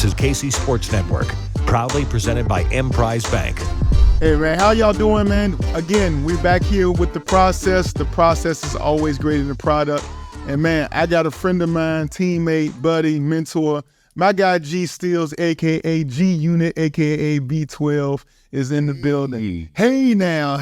is KC Sports Network, proudly presented by Emprise Bank. Hey, man, how y'all doing, man? Again, we're back here with the process. The process is always greater than the product. And, man, I got a friend of mine, teammate, buddy, mentor. My guy G Steels, a.k.a. G Unit, a.k.a. B12, is in the building. Hey now.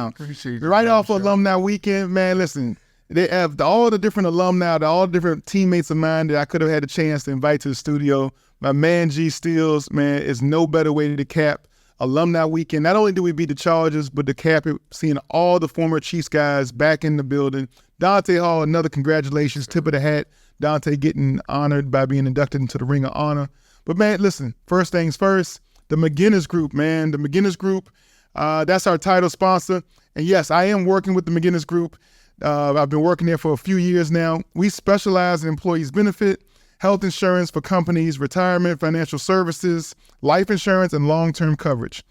Appreciate Right off Alumni Weekend, man, listen, they have all the different alumni, all the different teammates of mine that I could have had a chance to invite to the studio. My man G Steels, man, is no better way to cap Alumni Weekend. Not only do we beat the Chargers, but to cap it, seeing all the former Chiefs guys back in the building. Dante Hall, another congratulations, tip of the hat. Dante getting honored by being inducted into the Ring of Honor. But, man, listen, first things first, the McGinnis Group, man. The McGinnis Group, that's our title sponsor. And, yes, I am working with the McGinnis Group. I've been working there for a few years now. We specialize in employees' benefit, health insurance for companies, retirement, financial services, life insurance, and long-term coverage.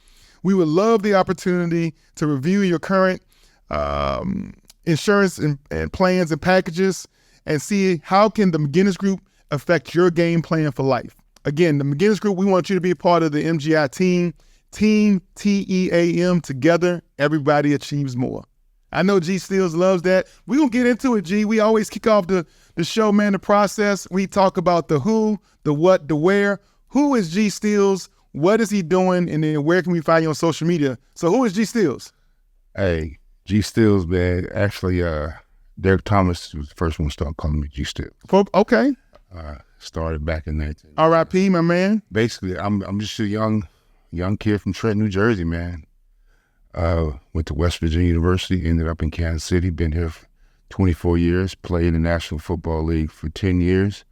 We would love the opportunity to review your current insurance and plans and packages and see how can the McGinnis Group affect your game plan for life. Again, the McGinnis Group, we want you to be a part of the MGI team. Team, T-E-A-M, together, everybody achieves more. I know G Steels loves that. We're going to get into it, G. We always kick off the show, man, the process. We talk about the who, the what, the where. Who is G Steels? What is he doing? And then where can we find you on social media? So who is G Steels? Hey, G Steels, man. Actually, Derek Thomas was the first one to start calling me G Steels. Okay. Started back in 19. R.I.P., my man. Basically, I'm just a young kid from Trenton, New Jersey, man. Went to West Virginia University, ended up in Kansas City, been here for 24 years, played in the National Football League for 10 years,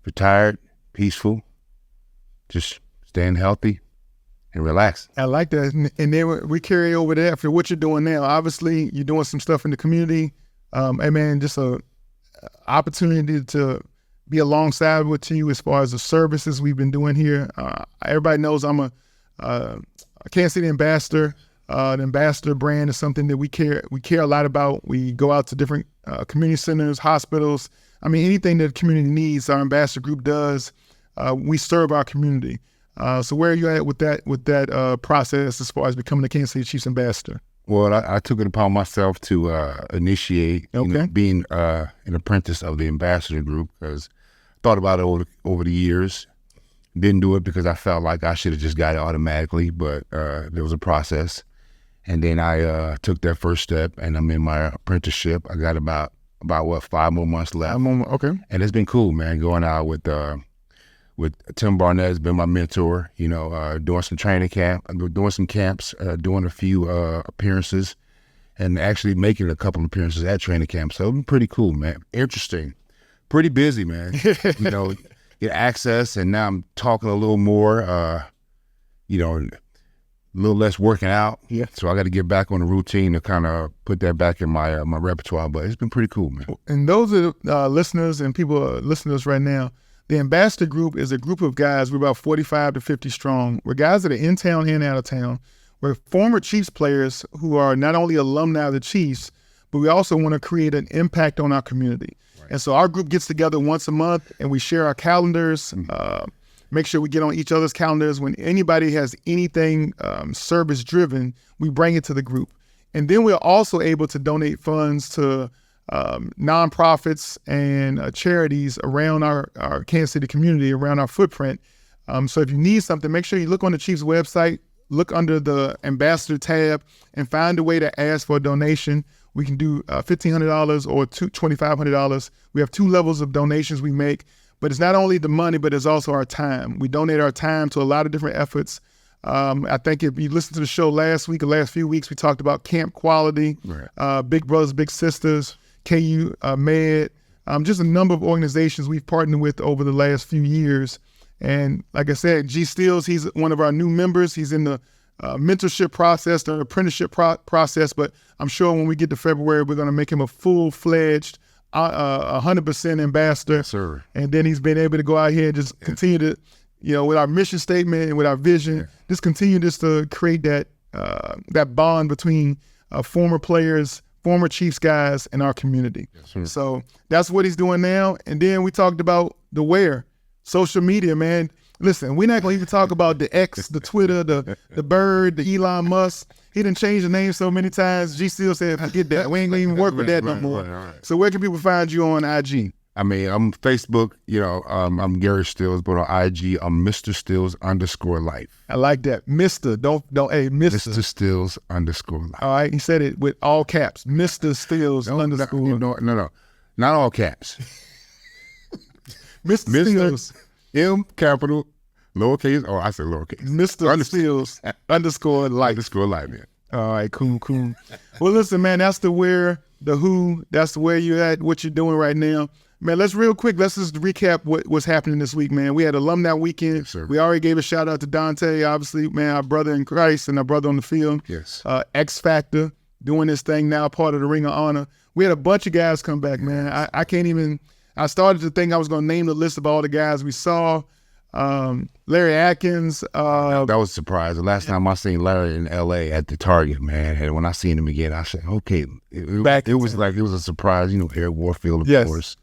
retired, peaceful, just staying healthy and relaxed. I like that. And then we carry over that for what you're doing now. Obviously, you're doing some stuff in the community. Hey, man, just a opportunity to be alongside with you as far as the services we've been doing here. Everybody knows I'm a Kansas City ambassador. The ambassador brand is something that we care a lot about. We go out to different community centers, hospitals. I mean, anything that the community needs, our ambassador group does. We serve our community. So where are you at with that process as far as becoming the Kansas City Chiefs ambassador? Well, I took it upon myself to initiate being an apprentice of the ambassador group, because I thought about it over the years. Didn't do it because I felt like I should have just got it automatically, but there was a process. And then I took that first step, and I'm in my apprenticeship. I got about 5 more months left. Okay. And it's been cool, man, going out with Tim Barnett has been my mentor, doing some training camp, doing some camps, doing a few appearances, and actually making a couple of appearances at training camp. So it's been pretty cool, man. Interesting. Pretty busy, man. Get access, and now I'm talking a little more, a little less working out. Yeah. So I got to get back on the routine to kind of put that back in my repertoire. But it's been pretty cool, man. And those are listeners and people listening to us right now. The ambassador group is a group of guys. We're about 45 to 50 strong. We're guys that are in town and out of town. We're former Chiefs players who are not only alumni of the Chiefs, but we also want to create an impact on our community. Right. And so our group gets together once a month, and we share our calendars, make sure we get on each other's calendars. When anybody has anything service-driven, we bring it to the group. And then we're also able to donate funds to nonprofits and charities around our Kansas City community, around our footprint. So if you need something, make sure you look on the Chiefs website, look under the ambassador tab, and find a way to ask for a donation. We can do $1,500 or $2,500. We have 2 levels of donations we make, but it's not only the money, but it's also our time. We donate our time to a lot of different efforts. I think if you listened to the show last week or last few weeks, we talked about camp quality, right. Big Brothers, Big Sisters, KU Med, just a number of organizations we've partnered with over the last few years. And like I said, G Steels, he's one of our new members. He's in the mentorship process, the apprenticeship process, but I'm sure when we get to February, we're going to make him a full-fledged 100% ambassador. Yes, sir. And then he's been able to go out here and just continue to, with our mission statement and with our vision, just continue just to create that bond between former players, former Chiefs guys, and our community. Yes, so that's what he's doing now. And then we talked about the where. Social media, man. Listen, we're not going to even talk about the X, the Twitter, the Bird, the Elon Musk. He done changed the name so many times. G still said, forget that. We ain't going to even work with that no more. Right. So where can people find you on IG? I mean, I'm Facebook, I'm Gary Stills, but on IG, I'm Mr. Stills _life. I like that. Mr. Mr. Stills _life. All right. He said it with all caps. Mr. Stills _. No. Not all caps. Mr. Stills. M capital, lowercase, I said lowercase. Mr. Stills _life, man. All right, cool. Well, listen, man, that's the where, the who, that's the where you're at, what you're doing right now. Man, let's just recap what's happening this week, man. We had Alumni weekend. Yes, sir. We already gave a shout out to Dante, obviously, man, our brother in Christ and our brother on the field. Yes. X Factor, doing this thing now, part of the Ring of Honor. We had a bunch of guys come back, man. I can't even, I started to think I was going to name the list of all the guys we saw. Larry Atkins. That was a surprise. The last time I seen Larry in L.A. at the Target, man, and when I seen him again, I said, okay. It was a surprise. Eric Warfield, of course.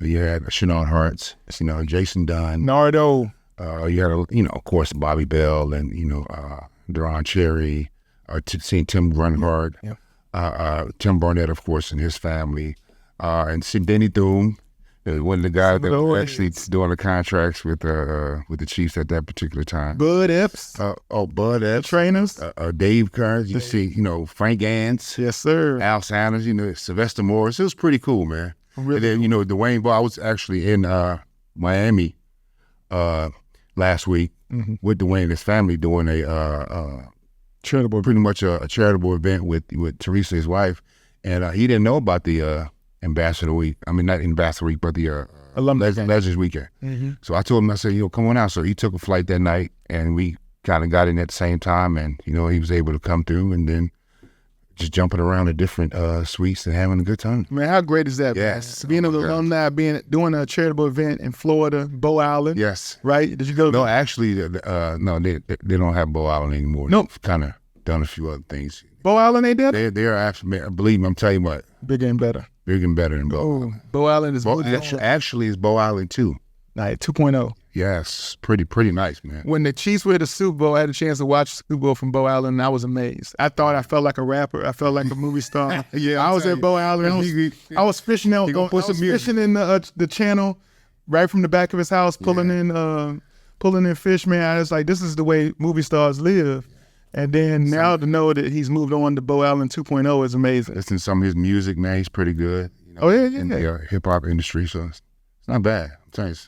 You had Shannon Hartz, Jason Dunn. Nardo. You had, of course, Bobby Bell and, Deron Cherry, seeing Tim Grunhard, Tim Barnett, of course, and his family, and Denny Thune, one of the guys that was actually doing the contracts with the Chiefs at that particular time. Bud Epps. Bud Epps. The trainers. Dave Kearns. You see, Frank Gantz. Yes, sir. Al Sanders, Sylvester Morris. It was pretty cool, man. Really? And then, Dwayne Ball. I was actually in Miami last week with Dwayne and his family doing a pretty much a charitable event with Teresa, his wife, and he didn't know about the Ambassador Week. I mean, not Ambassador Week, but the Legends Weekend. Mm-hmm. So I told him, I said, come on out. So he took a flight that night, and we kind of got in at the same time, and he was able to come through, and then just jumping around the different suites and having a good time. Man, how great is that? Yes. Man? Being an alumni, doing a charitable event in Florida, Bow Island. Yes. Right? Did you go? No, actually, no, they don't have Bow Island anymore. Nope. They've kind of done a few other things. Bow Island ain't dead? They're actually, believe me, I'm telling you what. Bigger and better. Bigger and better than Bow Island. Bow Island is actually is Bow Island too. 2.0. Yes, pretty nice, man. When the Chiefs were at the Super Bowl, I had a chance to watch the Super Bowl from Bow Island, and I was amazed. I thought I felt like a rapper. I felt like a movie star. I was at Bow Island. I was fishing out. Fishing in the channel, right from the back of his house, pulling in fish. Man, I was like, this is the way movie stars live. And then now to know that he's moved on to Bow Island 2.0 is amazing. Listen to some of his music, man. He's pretty good. In the hip hop industry, so it's not bad. I'm telling you.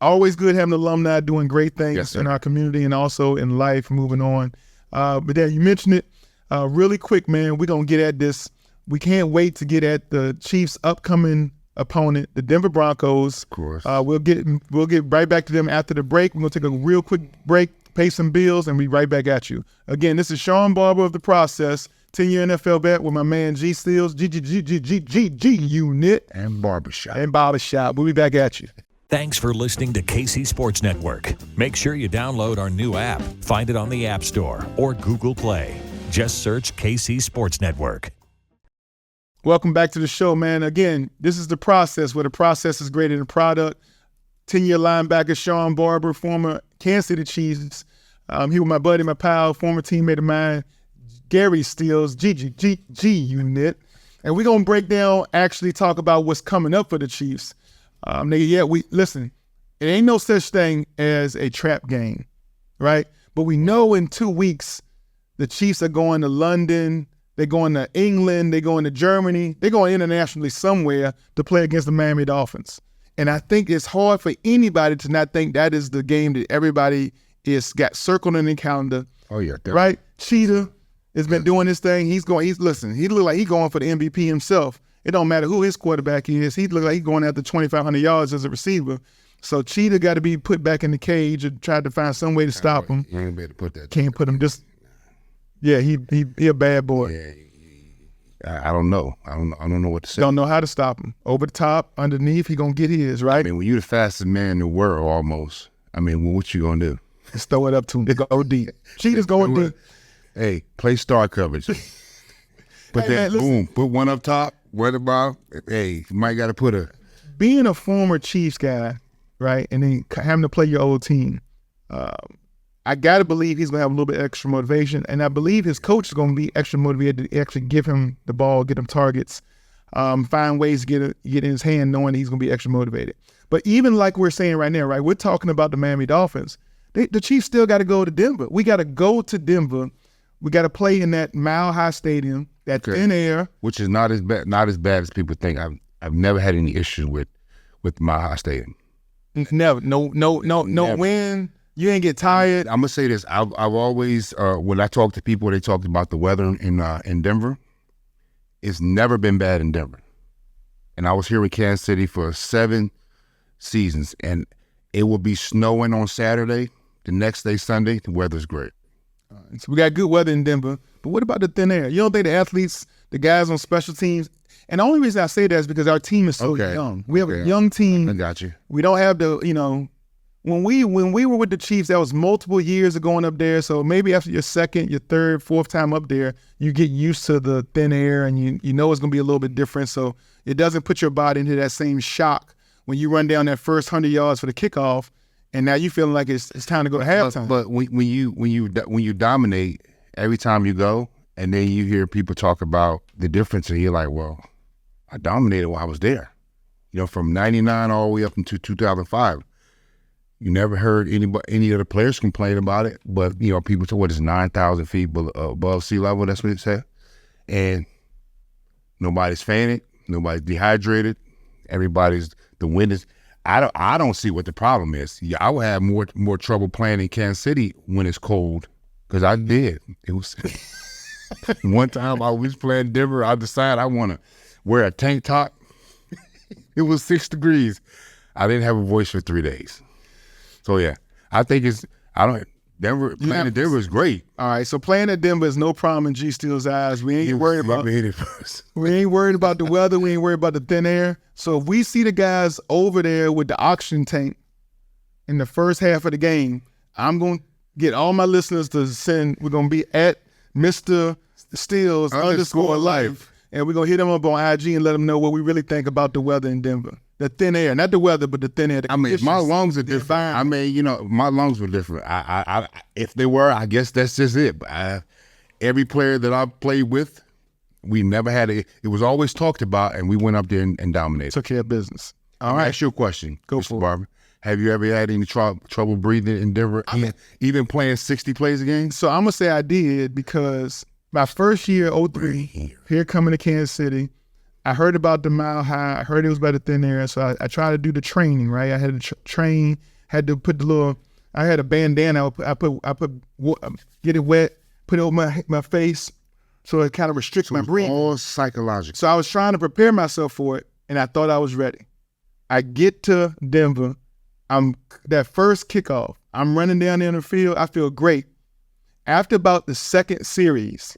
Always good having alumni doing great things in our community and also in life, moving on. But yeah, you mentioned it really quick, man. We're going to get at this. We can't wait to get at the Chiefs' upcoming opponent, the Denver Broncos. Of course. We'll get right back to them after the break. We're going to take a real quick break, pay some bills, and be right back at you. Again, this is Shawn Barber of The Process, 10-year NFL vet with my man G Steels, G Unit. And Barbershop. We'll be back at you. Thanks for listening to KC Sports Network. Make sure you download our new app. Find it on the App Store or Google Play. Just search KC Sports Network. Welcome back to the show, man. Again, this is The Process, where the process is greater than the product. 10-year linebacker Shawn Barber, former Kansas City Chiefs. He was my buddy, my pal, former teammate of mine, Gary Steels, G Unit. And we're going to actually talk about what's coming up for the Chiefs. Listen, it ain't no such thing as a trap game, right? But we know in 2 weeks, the Chiefs are going to London, they're going to England, they're going to Germany, they're going internationally somewhere to play against the Miami Dolphins. And I think it's hard for anybody to not think that is the game that everybody got circled in the calendar. Oh, yeah. Definitely. Right? Cheetah has been doing this thing. He look like he's going for the MVP himself. It don't matter who his quarterback is. He look like he's going after 2,500 yards as a receiver. So Cheetah got to be put back in the cage and try to find some way to stop him. You ain't able to put that. Can't put him he a bad boy. Yeah, I don't know. I don't know what to say. Don't know how to stop him. Over the top, underneath, he gonna get his, right? I mean, when you're the fastest man in the world almost, I mean, what you gonna do? Just throw it up to him. Go deep. Cheetah's going deep. Hey, play star coverage. Put one up top. What about, you might got to put being a former Chiefs guy, right, and then having to play your old team, I got to believe he's going to have a little bit extra motivation, and I believe his coach is going to be extra motivated to actually give him the ball, get him targets, find ways to get in his hand, knowing he's going to be extra motivated. But even like we're saying right now, right, we're talking about the Miami Dolphins. The Chiefs still got to go to Denver. We got to go to Denver. We got to play in that Mile High Stadium, that thin air, which is not as bad as people think. I've never had any issues with Mile High Stadium. Never. No wind. You ain't get tired. I'm gonna say this. I've always when I talk to people, they talked about the weather in Denver. It's never been bad in Denver, and I was here in Kansas City for 7 seasons, and it will be snowing on Saturday. The next day, Sunday, the weather's great. So we got good weather in Denver, but what about the thin air? You don't think the athletes, the guys on special teams, and the only reason I say that is because our team is so young. We have a young team. I got you. We don't have the, when we were with the Chiefs, that was multiple years of going up there. So maybe after your second, your third, fourth time up there, you get used to the thin air, and you know it's going to be a little bit different. So it doesn't put your body into that same shock when you run down that first 100 yards for the kickoff, and now you feeling like it's time to go to halftime. But when you dominate every time you go, and then you hear people talk about the difference, and you're like, well, I dominated while I was there. From '99 all the way up into 2005. You never heard any of the players complain about it, but people say, what is 9,000 feet above sea level? That's what it said, and nobody's fanning, nobody's dehydrated, the wind is. I don't see what the problem is. Yeah, I would have more trouble playing in Kansas City when it's cold, because I did. It was one time I was playing Denver. I decided I want to wear a tank top. It was 6 degrees. I didn't have a voice for 3 days. So yeah, I think playing at Denver is great. All right, so playing at Denver is no problem in G Steele's eyes. We ain't worried about the weather. We ain't worried about the thin air. So if we see the guys over there with the oxygen tank in the first half of the game, I'm going to get all my listeners to send. We're going to be at Mr. Steele's _life, and we're going to hit them up on IG and let them know what we really think about the weather in Denver. The thin air, not the weather, but the thin air. My lungs are different. My lungs were different. I if they were, I guess that's just it. But every player that I played with, we never had it. It was always talked about, and we went up there and dominated. Took care of business. All right. Ask you a question, Mr. Barber. Have you ever had any trouble breathing in Denver, even playing 60 plays a game? So I'm going to say I did, because my first year, 2003, here coming to Kansas City, I heard about the Mile High. I heard it was about the thin air, so I tried to do the training, right? I had to train, had to put I had a bandana. Get it wet, put it over my face, so it kind of restricts my breathing. All psychological. So I was trying to prepare myself for it, and I thought I was ready. I get to Denver. That first kickoff, I'm running down there in the field. I feel great. After about the second series,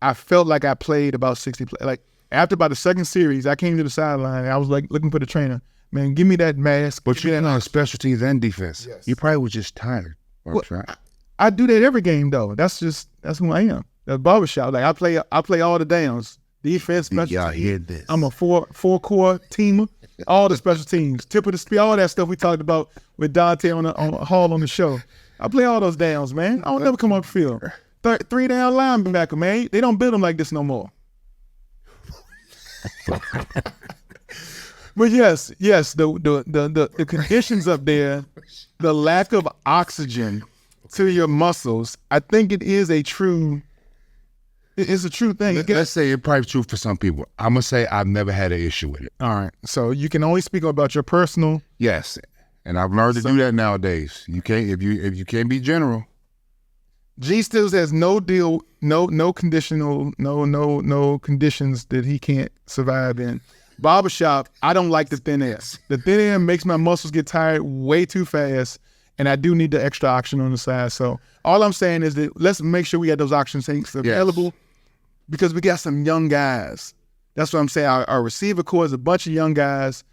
I felt like I played about 60 plays. After about the second series, I came to the sideline, and I was looking for the trainer. Man, give me that mask. But you're on special teams and defense. Yes. You probably was just tired. Well, I do that every game, though. That's who I am. That's barbershop. I play all the downs. Defense, special teams. Y'all hear this. I'm a four-core teamer. All the special teams. Tip of the spear, all that stuff we talked about with Dante on Hall on the show. I play all those downs, man. I don't never come up the field. 3-down linebacker, man. They don't build them like this no more. But yes, the conditions up there, the lack of oxygen to your muscles, I think it is a true thing. Let's say it's probably true for some people. I'm gonna say I've never had an issue with it. All right, so you can only speak about your personal. Yes, and I've learned to do that nowadays. You can't if you can't be general. G Stills has no conditions that he can't survive in. Barbershop, I don't like the thin air. The thin air makes my muscles get tired way too fast, and I do need the extra oxygen on the side. So all I'm saying is that let's make sure we got those oxygen tanks available, because we got some young guys. That's what I'm saying. Our receiver core is a bunch of young guys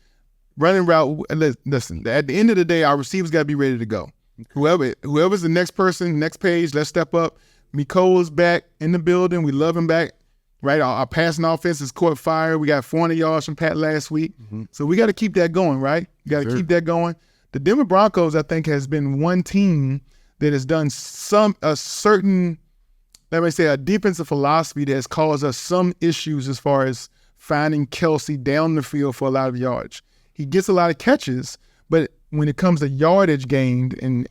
running route. Listen, at the end of the day, our receivers got to be ready to go. Whoever's the next person, next page, let's step up. Miko's back in the building. We love him back. Right, our passing offense is caught fire. We got 400 yards from Pat last week. So we got to keep that going, right? You got to keep that going. The Denver Broncos, I think, has been one team that has done a certain, let me say, a defensive philosophy that has caused us some issues as far as finding Kelce down the field for a lot of yards. He gets a lot of catches, but when it comes to yardage gained and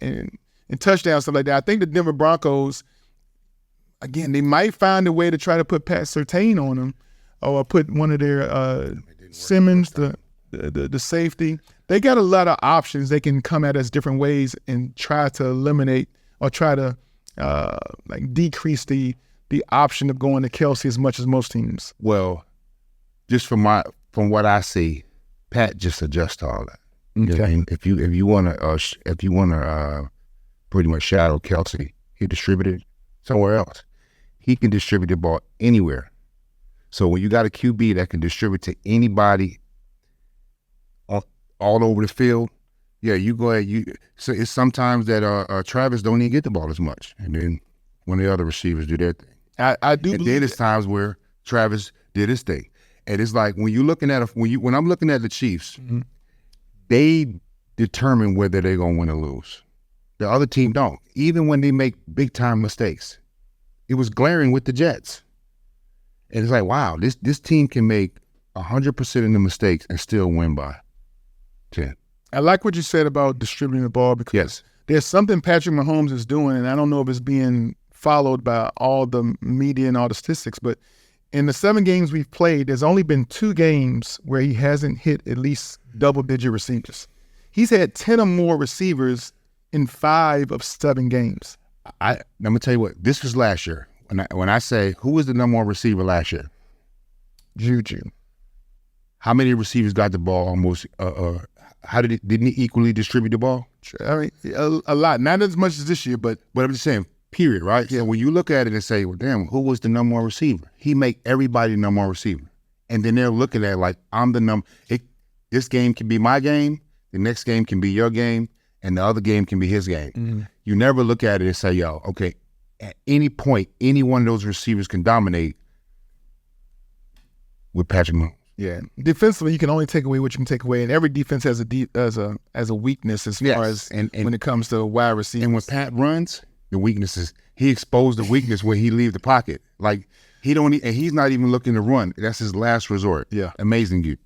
touchdowns, stuff like that, I think the Denver Broncos, again, they might find a way to try to put Pat Surtain on them or put one of their Simmons, the safety. They got a lot of options. They can come at us different ways and try to eliminate or try to decrease the option of going to Kelce as much as most teams. Well, just from what I see, Pat just adjusts to all that. Okay. I mean, if you want to pretty much shadow Kelce, he distributed somewhere else. He can distribute the ball anywhere. So when you got a QB that can distribute to anybody all over the field, yeah, you go ahead. So it's sometimes that Travis don't even get the ball as much, and then one of the other receivers do their thing. I do. And then it's times where Travis did his thing, and it's like when you're looking at when I'm looking at the Chiefs, mm-hmm. they determine whether they're gonna win or lose. The other team don't. Even when they make big time mistakes, it was glaring with the Jets, and it's like, wow, this team can make 100% of the mistakes and still win by 10. I like what you said about distributing the ball because there's something Patrick Mahomes is doing, and I don't know if it's being followed by all the media and all the statistics, but in the 7 games we've played, there's only been 2 games where he hasn't hit at least double-digit receivers. He's had 10 or more receivers in 5 of 7 games. I'm gonna tell you what. This was last year. When I say who was the number 1 receiver last year, Juju. How many receivers got the ball almost? Didn't he equally distribute the ball? I mean, a lot. Not as much as this year, but I'm just saying. Period. Right. Yeah. So when you look at it and say, well, damn, who was the number 1 receiver? He make everybody the number 1 receiver, and then they're looking at it like I'm the number. This game can be my game. The next game can be your game. And the other game can be his game. Mm-hmm. You never look at it and say, yo, okay, at any point, any one of those receivers can dominate with Patrick Mahomes. Yeah. Defensively, you can only take away what you can take away, and every defense has a weakness as far as when it comes to wide receivers. And when Pat runs, the weakness is he exposed the weakness where he leaves the pocket. Like he's not even looking to run. That's his last resort. Yeah. Amazing dude.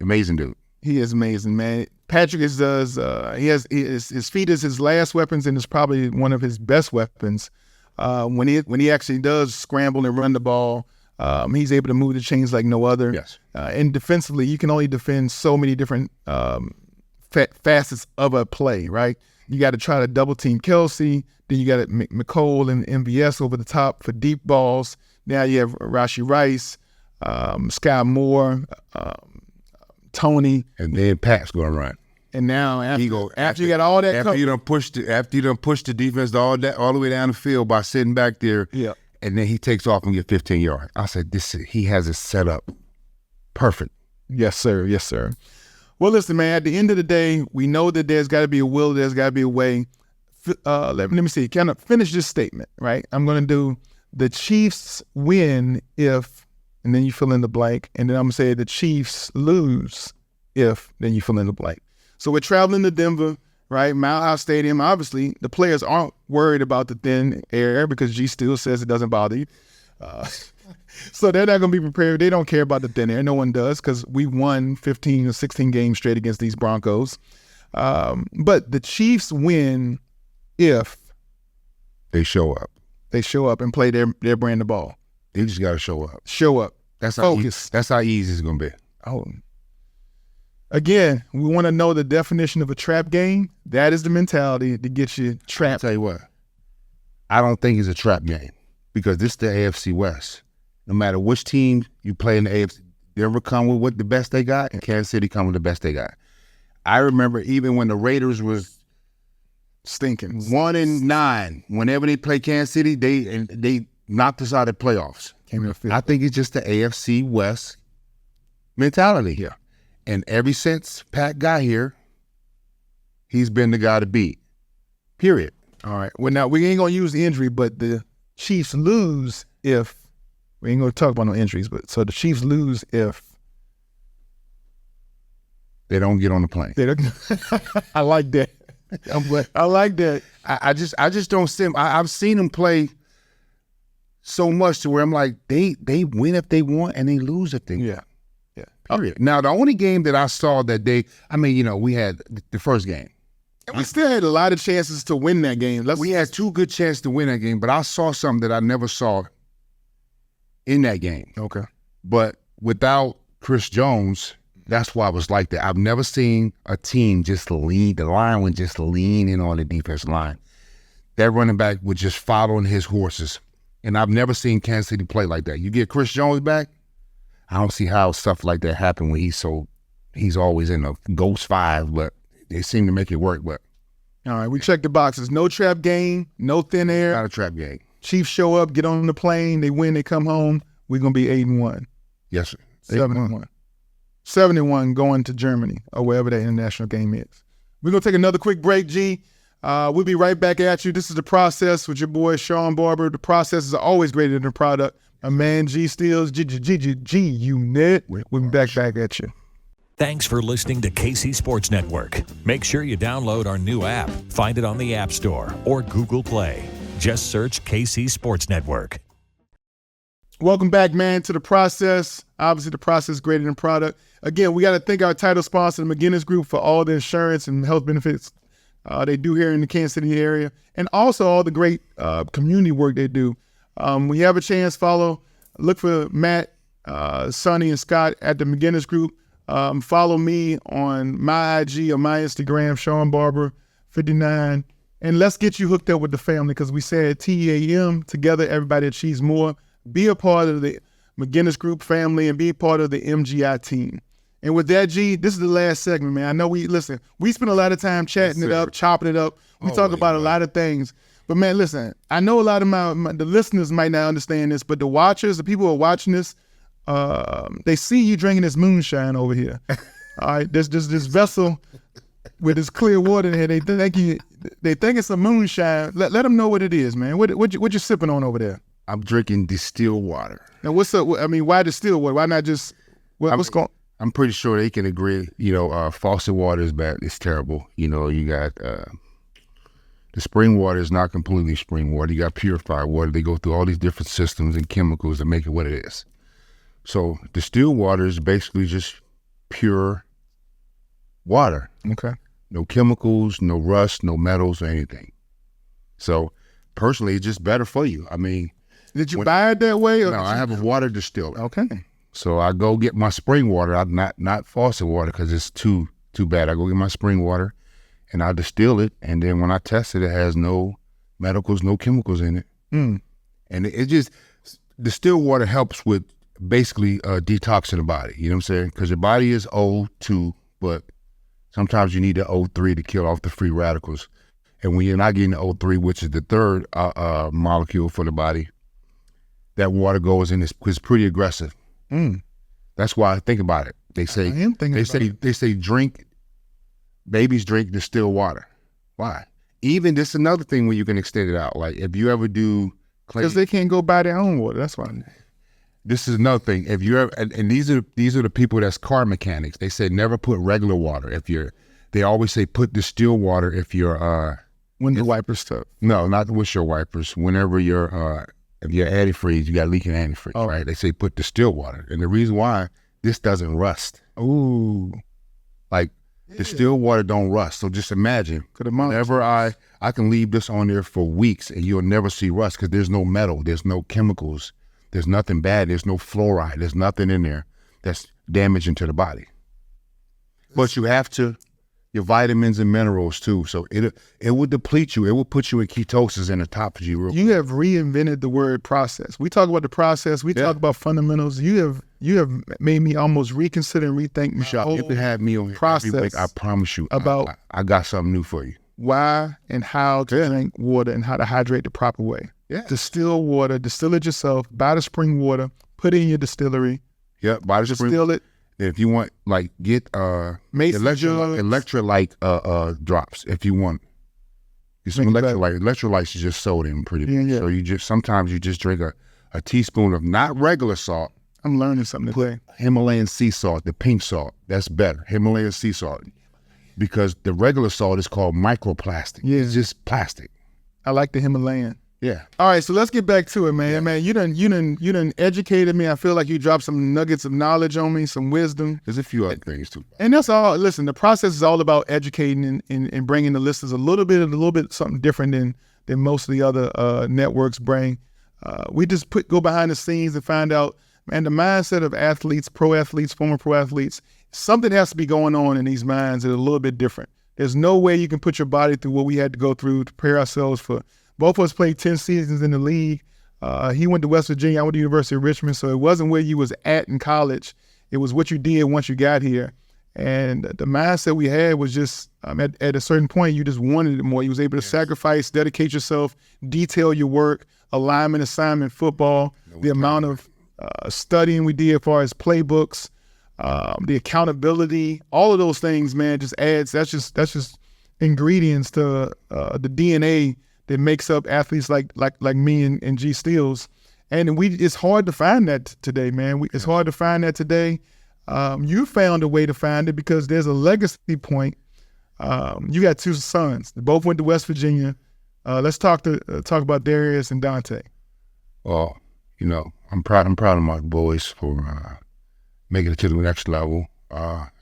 He is amazing, man. Patrick his feet is his last weapons, and it's probably one of his best weapons. When he actually does scramble and run the ball, he's able to move the chains like no other. Yes. And defensively, you can only defend so many different facets of a play, right? You got to try to double team Kelce. Then you got McCole and MVS over the top for deep balls. Now you have Rashee Rice, Sky Moore, Tony, and then Pat's gonna run. And now after you got all that, after you done pushed the defense all the way down the field by sitting back there, yeah, and then he takes off and get 15 yards. I said, he has it set up perfect. Yes, sir. Yes, sir. Well, listen, man. At the end of the day, we know that there's got to be a will. There's got to be a way. Let me see. Kind of finish this statement, right? I'm going to do the Chiefs win if. And then you fill in the blank. And then I'm going to say the Chiefs lose if, then you fill in the blank. So we're traveling to Denver, right? Mile High Stadium. Obviously, the players aren't worried about the thin air because G still says it doesn't bother you. So they're not going to be prepared. They don't care about the thin air. No one does because we won 15 or 16 games straight against these Broncos. But the Chiefs win if they show up. They show up and play their brand of ball. They just got to show up. Show up. That's focus. That's how easy it's going to be. Oh. Again, we want to know the definition of a trap game. That is the mentality to get you trapped. I'll tell you what. I don't think it's a trap game because this is the AFC West. No matter which team you play in the AFC, Denver come with what the best they got, and Kansas City come with the best they got. I remember even when the Raiders was stinking 1-9, whenever they play Kansas City, they knocked us out of the playoffs. I think it's just the AFC West mentality. Yeah. And ever since Pat got here, he's been the guy to beat. Period. All right. Well, now we ain't going to use the injury, but the Chiefs lose if we ain't going to talk about no injuries. But so the Chiefs lose if they don't get on the plane. They don't, I like that. I like that. I just don't see him. I've seen him play so much to where I'm like, they win if they want and they lose if they want. Yeah. Period. Now, the only game that I saw that we had the first game. And we still had a lot of chances to win that game. We had 2 good chances to win that game, but I saw something that I never saw in that game. Okay. But without Chris Jones, that's why I was like that. I've never seen a team just lean, the line would just lean in on the defensive line. That running back was just following his horses. And I've never seen Kansas City play like that. You get Chris Jones back, I don't see how stuff like that happen when he's always in a ghost 5, but they seem to make it work. But all right, we checked the boxes. No trap game, no thin air. Not a trap game. Chiefs show up, get on the plane, they win, they come home. We're gonna be 8-1. Yes, sir. 7-1. 71 going to Germany or wherever that international game is. We're gonna take another quick break, G. We'll be right back at you. This is The Process with your boy Shawn Barber. The processes are always greater than the product. My man G Steels, G Unit. We'll be back at you. Thanks for listening to KC Sports Network. Make sure you download our new app. Find it on the App Store or Google Play. Just search KC Sports Network. Welcome back, man, to The Process. Obviously, the process is greater than product. Again, we got to thank our title sponsor, the McGinnis Group, for all the insurance and health benefits they do here in the Kansas City area, and also all the great community work they do. When you have a chance, look for Matt, Sonny, and Scott at the McGinnis Group. Follow me on my IG or my Instagram, Shawn Barber 59, and let's get you hooked up with the family because we said TEAM, together everybody achieves more. Be a part of the McGinnis Group family and be a part of the MGI team. And with that, G, this is the last segment, man. I know we spend a lot of time chatting it up, chopping it up. We talk about a lot of things. But, man, listen, I know a lot of the listeners might not understand this, but the watchers, the people who are watching this, they see you drinking this moonshine over here. All right, there's this vessel with this clear water in here. They think it's a moonshine. Let them know what it is, man. What you sipping on over there? I'm drinking distilled water. Now, what's up? I mean, why distilled water? Why not just what's going? I'm pretty sure they can agree. Faucet water is bad. It's terrible. You got the spring water is not completely spring water. You got purified water. They go through all these different systems and chemicals to make it what it is. So distilled water is basically just pure water. Okay. No chemicals, no rust, no metals or anything. So personally, it's just better for you. I mean, did you buy it that way? No, I have a water distiller. Okay. So I go get my spring water, not faucet water because it's too bad. I go get my spring water and I distill it, and then when I test it, it has no medicals, no chemicals in it. And it just, distilled water helps with basically detoxing the body. You know what I'm saying? Because your body is O2, but sometimes you need the O3 to kill off the free radicals. And when you're not getting the O3, which is the third molecule for the body, that water goes in. It's pretty aggressive. That's why I think about it. They say babies drink distilled water. Why? Even this is another thing where you can extend it out. Like if you ever do, because they can't go buy their own water. That's why. This is another thing. If you ever, and these are the people that's car mechanics. They say never put regular water. They always say put distilled water if you're window wiper stuff. No, not windshield wipers. Whenever if you're antifreeze, you got leaking antifreeze, right? They say put distilled water. And the reason why, this doesn't rust. Ooh. Like distilled water don't rust. So just imagine, whenever I can leave this on there for weeks and you'll never see rust because there's no metal, there's no chemicals, there's nothing bad, there's no fluoride, there's nothing in there that's damaging to the body. But you have to, your vitamins and minerals too. So it will deplete you. It will put you in ketosis and autophagy. You have reinvented the word process. We talk about the process. We talk about fundamentals. You have made me almost reconsider and rethink my whole you can have me on here process. Every week, I promise you. About I got something new for you. Why and how to drink water and how to hydrate the proper way. Yeah. Distill water. Distill it yourself. Buy the spring water. Put it in your distillery. Yeah. Buy the spring. Distill it. If you want, like, get electrolyte drops. If you want, some electrolytes is just sodium, pretty much. Yeah. So sometimes you just drink a teaspoon of not regular salt. I'm learning something today. Himalayan sea salt, the pink salt, that's better. Himalayan sea salt. because the regular salt is called microplastic. Yeah. It's just plastic. I like the Himalayan. Yeah. All right, so let's get back to it, man. Yeah. Man, you done educated me. I feel like you dropped some nuggets of knowledge on me, some wisdom. There's a few other things too. And that's all. Listen, the process is all about educating and bringing the listeners a little bit something different than most of the other networks bring. We just go behind the scenes and find out, man, the mindset of athletes, pro athletes, former pro athletes. Something has to be going on in these minds that are a little bit different. There's no way you can put your body through what we had to go through to prepare ourselves for. Both of us played 10 seasons in the league. He went to West Virginia. I went to the University of Richmond. So it wasn't where you was at in college. It was what you did once you got here. And the mindset we had was just at a certain point, you just wanted it more. You was able to sacrifice, dedicate yourself, detail your work, alignment, assignment, football, the amount of studying we did as far as playbooks, the accountability, all of those things, man, just adds. That's just ingredients to the DNA that makes up athletes like me and G Steels. And it's hard to find that today, man. It's hard to find that today. You found a way to find it because there's a legacy point. You got two sons. They both went to West Virginia. Let's talk about Darius and Dante. Well, I'm proud of my boys for making it to the next level.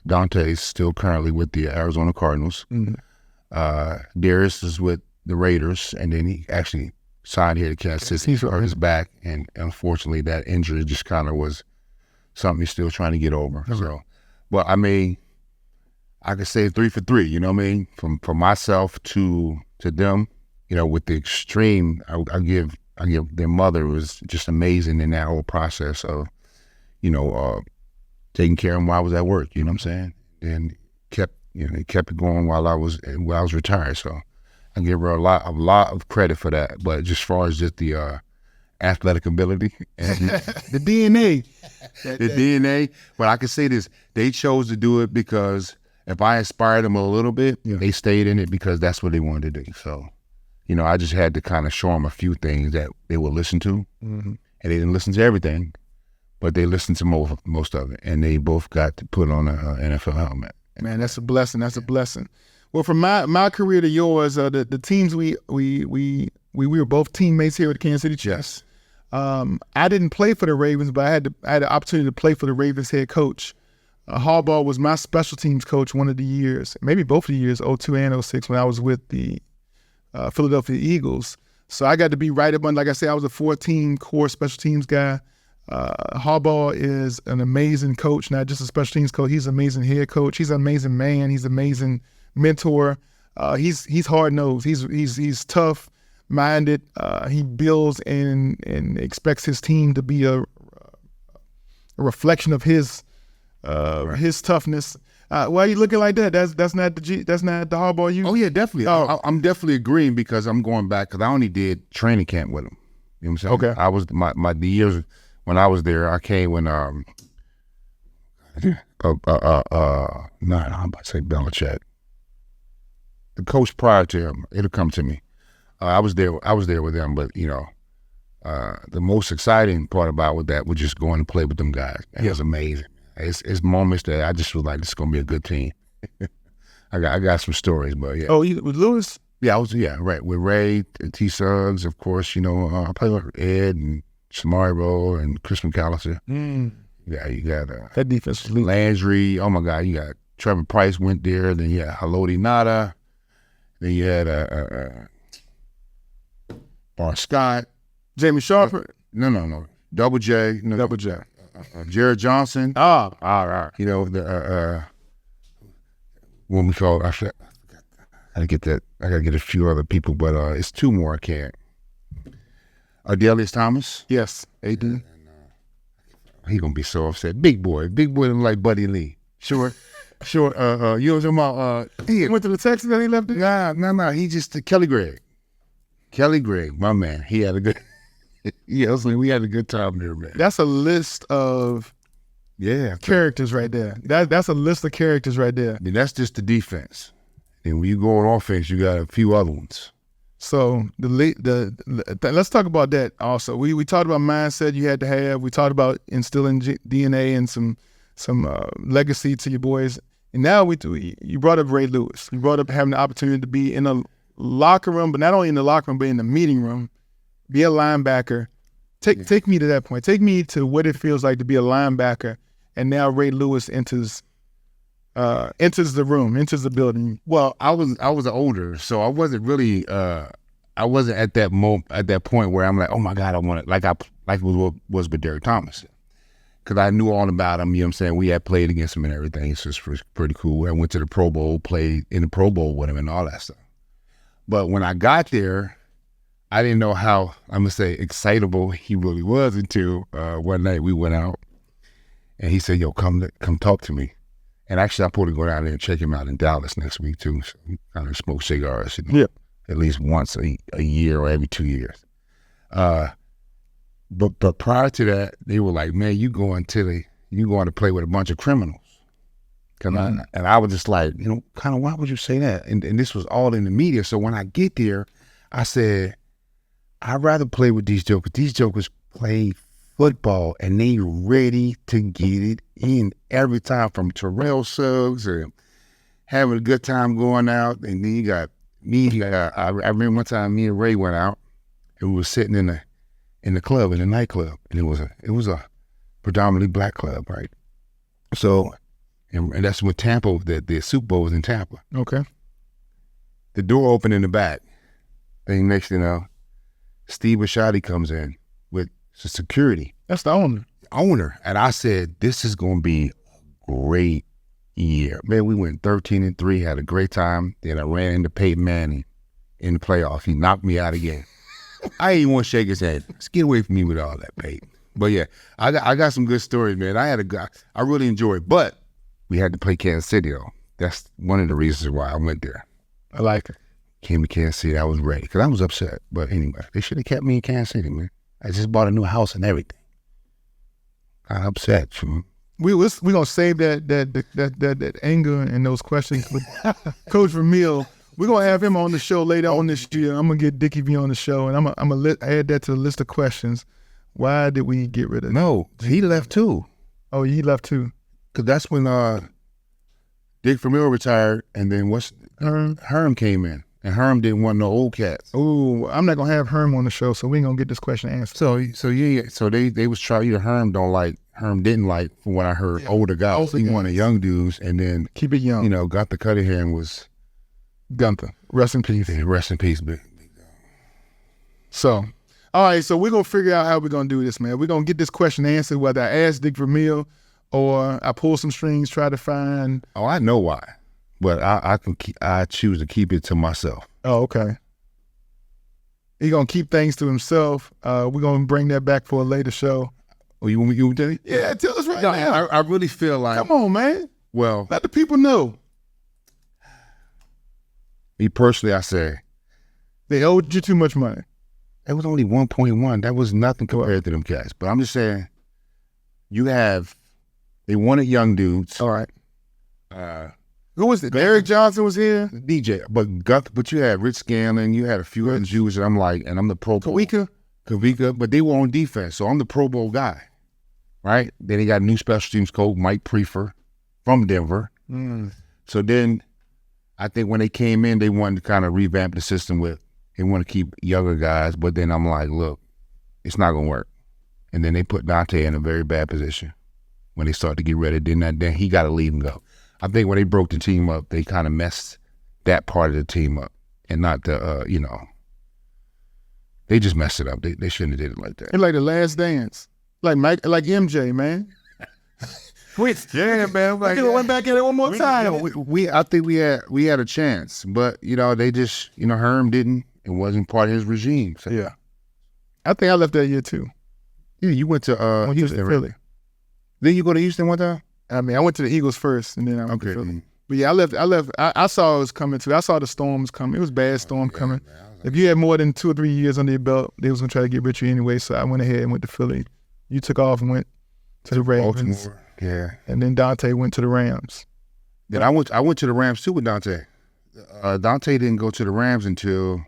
Dante is still currently with the Arizona Cardinals. Mm-hmm. Darius is with the Raiders, and then he actually signed here to Kansas City. He hurt his back, and unfortunately that injury just kind of was something he's still trying to get over. Mm-hmm. So, but I mean, I could say 3 for 3, you know what I mean? From myself to them, with the extreme, I give their mother was just amazing in that whole process of, taking care of him while I was at work, you know what I'm saying? And kept it going while I was retired. So I give her a lot of credit for that. But just as far as just the athletic ability and the DNA. The DNA. But I can say this, they chose to do it because if I inspired them a little bit, they stayed in it because that's what they wanted to do. So, I just had to kind of show them a few things that they would listen to. Mm-hmm. And they didn't listen to everything, but they listened to most of it. And they both got to put on an NFL helmet. Man, that's a blessing. That's a blessing. Well, from my career to yours, the teams we were both teammates here at the Kansas City Chiefs. I didn't play for the Ravens, but I had the opportunity to play for the Ravens head coach. Harbaugh was my special teams coach one of the years, maybe both of the years, 02 and 06, when I was with the Philadelphia Eagles. So I got to be right up on, like I said, I was a 14 core special teams guy. Harbaugh is an amazing coach, not just a special teams coach. He's an amazing head coach. He's an amazing man. He's an amazing mentor. He's hard nosed. He's tough minded. He builds and expects his team to be a reflection of his toughness. Why are you looking like that? That's not the Harbaugh you. Oh yeah, definitely. Oh. I'm definitely agreeing because I'm going back because I only did training camp with him. You know what I'm saying? Okay. I was the years when I was there. I came when I'm about to say Belichick. The coach prior to him, it'll come to me. I was there with them, but the most exciting part about with that was just going to play with them guys. Man, it was amazing. It's moments that I just was like, this is gonna be a good team. I got some stories, but yeah. Oh, with Lewis? Yeah, right with Ray, T. Suggs, of course. I played with Ed and Shamari and Chris McAllister. Yeah, you got that defense was Landry. Oh my God, you got Trevor Price went there. Then you had Haloti Nada. Then you had Bar Scott, Jamie Sharper. No, Double J. No, Double J. Jared Johnson. All right. The what we call. I gotta get that. I gotta get a few other people, but it's two more. I can't. Adelius Thomas. Yes, Aiden. He gonna be so upset. Big boy like Buddy Lee. Sure. You know what I'm talking about? He went to the Texans and he left it? No. He just Kelly Gregg, my man. He had a good. Yeah, we had a good time there, man. That's a list of characters right there. That's a list of characters right there. I mean, that's just the defense. And when you go on offense, you got a few other ones. So let's talk about that also. We talked about mindset you had to have. We talked about instilling DNA and some legacy to your boys. And now you brought up Ray Lewis. You brought up having the opportunity to be in a locker room, but not only in the locker room, but in the meeting room, be a linebacker. Take me to that point. Take me to what it feels like to be a linebacker, and now Ray Lewis enters the room, enters the building. Well, I was older, so I wasn't really I wasn't at that point where I'm like, oh my God, I want it like it was with Derek Thomas. Because I knew all about him, you know what I'm saying? We had played against him and everything. So it's pretty cool. I went to the Pro Bowl, played in the Pro Bowl with him and all that stuff. But when I got there, I didn't know how, I'm going to say, excitable he really was until one night we went out. And he said, yo, come talk to me. And actually, I'm supposed to go down there and check him out in Dallas next week, too. So we kind of smoke cigars, at least once a year or every 2 years. But prior to that, they were like, man, you going to play with a bunch of criminals. And I was just like, kind of, why would you say that? And this was all in the media. So when I get there, I said, I'd rather play with these jokers. These jokers play football and they ready to get it in every time, from Terrell Suggs or having a good time going out. And then you got me. I remember one time me and Ray went out and we were sitting in the club, in the nightclub, and it was a predominantly black club, right? So, and that's when Tampa, the Super Bowl was in Tampa. Okay. The door opened in the back. Then next thing you know, Steve Bisciotti comes in with security. That's the owner. And I said, this is going to be a great year. Man, we went 13-3, had a great time. Then I ran into Peyton Manning in the playoffs. He knocked me out again. I ain't even want to shake his hand. Let's get away from me with all that, Peyton. But yeah, I got some good stories, man. I really enjoyed it. But we had to play Kansas City, though. That's one of the reasons why I went there. I like it. Came to Kansas City, I was ready, because I was upset. But anyway, they should have kept me in Kansas City, man. I just bought a new house and everything. I'm upset. We're gonna save that anger and those questions with Coach Vermeil. We're gonna have him on the show later on this year. I'm gonna get Dickie V on the show, and I'm gonna add that to the list of questions. Why did we get rid of? No, he left too. Oh, he left too. Because that's when Dick Vermeil retired, and then Herm came in, and Herm didn't want no old cats. Oh, I'm not gonna have Herm on the show, so we ain't gonna get this question answered. So they was trying. Either Herm didn't like, from what I heard, older guys. He wanted young dudes, and then keep it young. Got the Cunningham was Gunther. Rest in peace. Rest in peace, big. So, all right. So we're gonna figure out how we're gonna do this, man. We're gonna get this question answered, whether I ask Dick Vermeil or I pull some strings, try to find. Oh, I know why, but I choose to keep it to myself. Oh, okay. He's gonna keep things to himself. We're gonna bring that back for a later show. Oh, you want me to tell you? Yeah, tell us right now. I really feel like. Come on, man. Well, let the people know. Me personally, I say they owed you too much money. It was only 1.1. That was nothing compared to them cats. But I'm just saying, they wanted young dudes. All right. Who was it? Eric Johnson was here. DJ, but you had Rich Scanlon. You had a few other Jews that I'm like, and I'm the Pro Bowl. Kavika, but they were on defense, so I'm the Pro Bowl guy, right? Then they got a new special teams coach, Mike Prefer, from Denver. So then, I think when they came in, they wanted to kind of revamp the system they want to keep younger guys, but then I'm like, look, it's not going to work. And then they put Dante in a very bad position when they started to get ready. Then he got to leave and go. I think when they broke the team up, they kind of messed that part of the team up, and not they just messed it up. They shouldn't have did it like that. It's like The Last Dance, like MJ, man. Yeah, man. Like, went back at it one more time. I think we had a chance, but they just Herm didn't. It wasn't part of his regime. So. Yeah, I think I left that year too. Yeah, you went to Houston, Philly. Then you go to Houston one time? I mean, I went to the Eagles first, and then I went to Philly. But yeah, I left. I saw it was coming too. I saw the storms coming. It was bad storm coming. Man, if you had more than 2 or 3 years under your belt, they was gonna try to get rid of you anyway. So I went ahead and went to Philly. You took off and went to the Ravens. Baltimore. Yeah. And then Dante went to the Rams. Then I went to the Rams too with Dante. Dante didn't go to the Rams until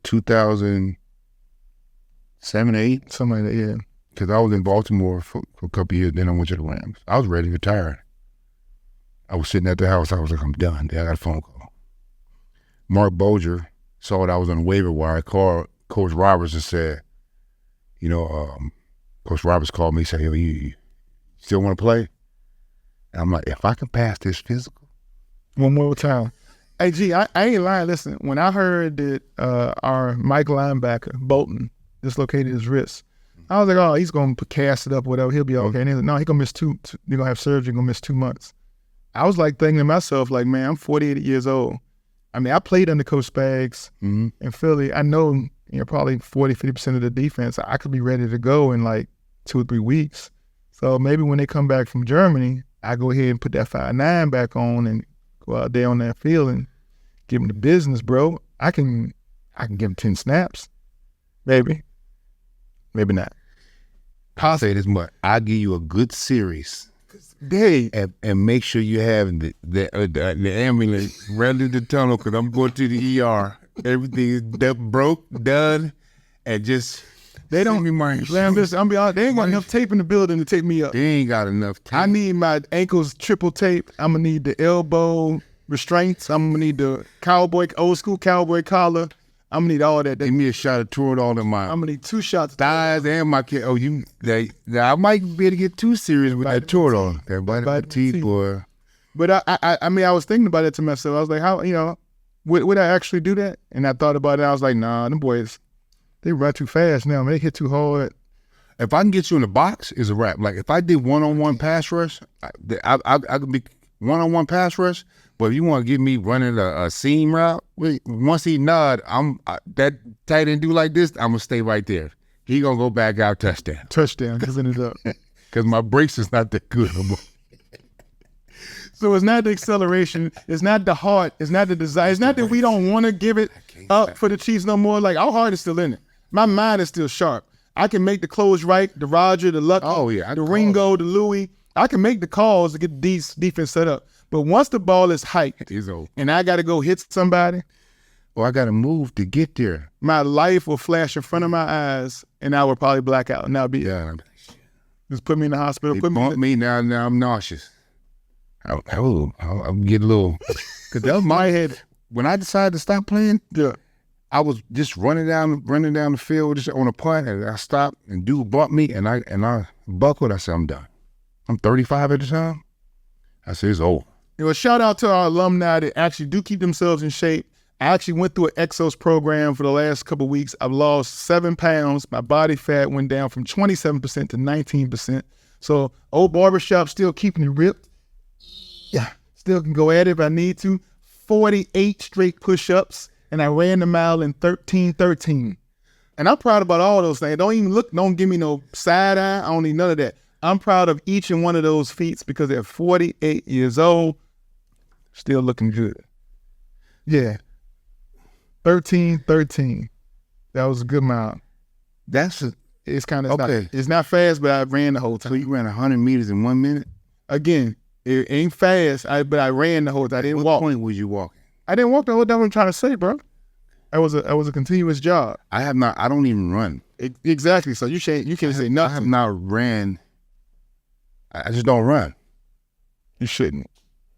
2007, 8. Something like that, yeah. Because I was in Baltimore for a couple of years, then I went to the Rams. I was ready to retire. I was sitting at the house. I was like, I'm done. Then I got a phone call. Mark Bolger saw that I was on the waiver wire, called Coach Roberts and said, Coach Roberts called me and said, yo, you still want to play? And I'm like, if I can pass this physical. One more time. Hey, G, I ain't lying. Listen, when I heard that our Mike linebacker, Bolton, dislocated his wrist, I was like, oh, he's going to cast it up, whatever. He'll be okay. And he's like, no, he's going to miss they're going to have surgery, going to miss 2 months. I was like thinking to myself, like, man, I'm 48 years old. I mean, I played under Coach Spags in Philly. I know, probably 40, 50% of the defense. I could be ready to go in like 2 or 3 weeks. So maybe when they come back from Germany, I go ahead and put that 5'9" back on and go out there on that field and give them the business, bro. I can give them 10 snaps. Maybe not. I'll say this much. I'll give you a good series. Hey. And make sure you have the ambulance run through the tunnel because I'm going to the ER. Everything is broke, done, and just they don't. Listen, I'm be honest, they ain't got enough tape in the building to take me up. They ain't got enough tape. I need my ankles triple tape. I'm gonna need the elbow restraints. I'm gonna need the old school cowboy collar. I'm gonna need all that. Give me a shot of Toradol in mine. I'm gonna need 2 shots. Thighs and my kid. Oh, I might be able to get too serious with that Toradol. That vitamin T, boy. But I mean, I was thinking about it to myself. I was like, how, would I actually do that? And I thought about it. I was like, nah, them boys, they run too fast now. Man, they hit too hard. If I can get you in the box, it's a wrap. Like if I did one-on-one pass rush, I could be one-on-one pass rush. But if you want to get me running a seam route, once he nod, that tight end do like this, I'm gonna stay right there. He gonna go back out touchdown, because it up. Because my brakes is not that good no more. So it's not the acceleration, it's not the heart, it's not the desire, it's not that we don't want to give it up for the Chiefs no more. Like our heart is still in it. My mind is still sharp. I can make the close right, the Roger, the Luck, the Ringo, the Louis. I can make the calls to get the defense set up. But once the ball is hiked and I got to go hit somebody, or I got to move to get there, my life will flash in front of my eyes and I will probably black out. And I'll be just put me in the hospital. They bump me now I'm nauseous. I'll get a little, because that was my head. When I decided to stop playing, I was just running down the field just on a punt, and I stopped, and dude bumped me, and I buckled. I said, I'm done. I'm 35 at the time. I said, it's over. Shout out to our alumni that actually do keep themselves in shape. I actually went through an Exos program for the last couple of weeks. I've lost 7 pounds. My body fat went down from 27% to 19%. So old barbershop still keeping it ripped. Yeah, still can go at it if I need to. 48 straight push-ups, and I ran the mile in 13:13. And I'm proud about all those things. Don't give me no side eye. I don't need none of that. I'm proud of each and one of those feats because they're 48 years old, still looking good. Yeah. 13:13. That was a good mile. It's kind of okay. It's not fast, but I ran the whole time. So you ran 100 meters in 1 minute? Again, it ain't fast, but I ran the whole time. I didn't walk. What point was you walking? I didn't walk the whole time. I'm trying to say, bro. That was a continuous job. I don't even run. Exactly. So you can't say nothing. I have not ran. I just don't run. You shouldn't.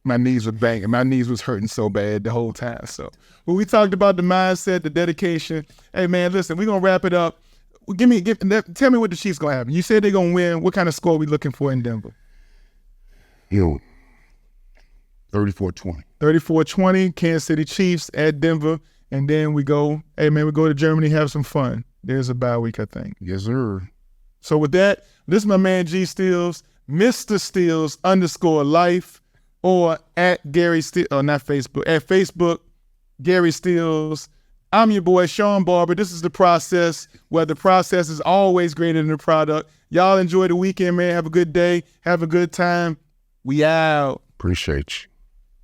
My knees were banging. My knees was hurting so bad the whole time. So when we talked about the mindset, the dedication, hey man, listen, we're gonna wrap it up. Tell me what the Chiefs gonna happen. You said they're gonna win. What kind of score are we looking for in Denver? 34-20. 34-20, Kansas City Chiefs at Denver. And then we go to Germany, have some fun. There's a bye week, I think. Yes, sir. So with that, this is my man G Steels, Mr. Steels _life, or at Gary Steels, not Facebook, at Facebook, Gary Steels. I'm your boy, Shawn Barber. This is The Process, where the process is always greater than the product. Y'all enjoy the weekend, man. Have a good day. Have a good time. We out. Appreciate you.